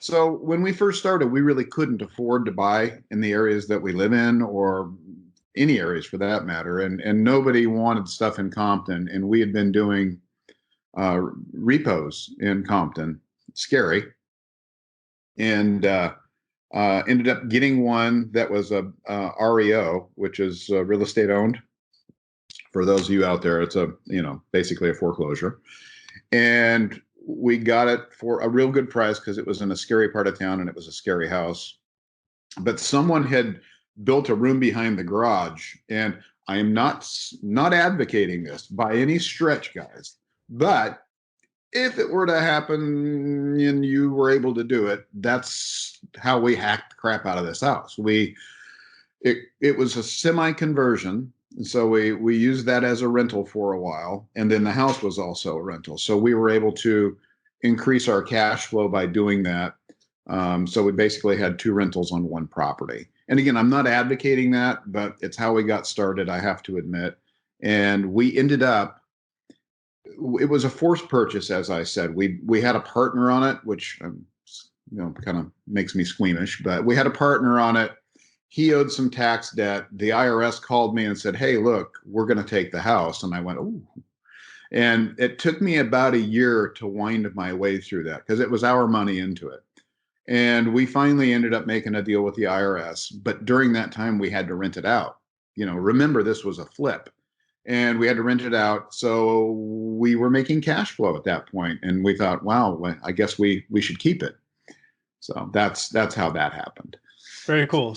So when we first started, we really couldn't afford to buy in the areas that we live in, or any areas for that matter. And nobody wanted stuff in Compton. And we had been doing uh, repos in Compton. Scary. And ended up getting one that was a REO, which is real estate owned. For those of you out there, it's basically a foreclosure. And we got it for a real good price because it was in a scary part of town and it was a scary house. But someone had built a room behind the garage, and I am not advocating this by any stretch, guys. But if it were to happen and you were able to do it, that's how we hacked the crap out of this house. It was a semi conversion. So we used that as a rental for a while. And then the house was also a rental. So we were able to increase our cash flow by doing that. So we basically had two rentals on one property. And again, I'm not advocating that, but it's how we got started, I have to admit. And we ended up, it was a forced purchase, as I said. We had a partner on it, which kind of makes me squeamish, but we had a partner on it. He owed some tax debt. The IRS called me and said, "Hey, look, we're going to take the house." And I went, "Ooh." And it took me about a year to wind my way through that because it was our money into it. And we finally ended up making a deal with the IRS. But during that time, we had to rent it out. Remember, this was a flip and we had to rent it out. So we were making cash flow at that point. And we thought, wow, I guess we should keep it. So that's how that happened. Very cool.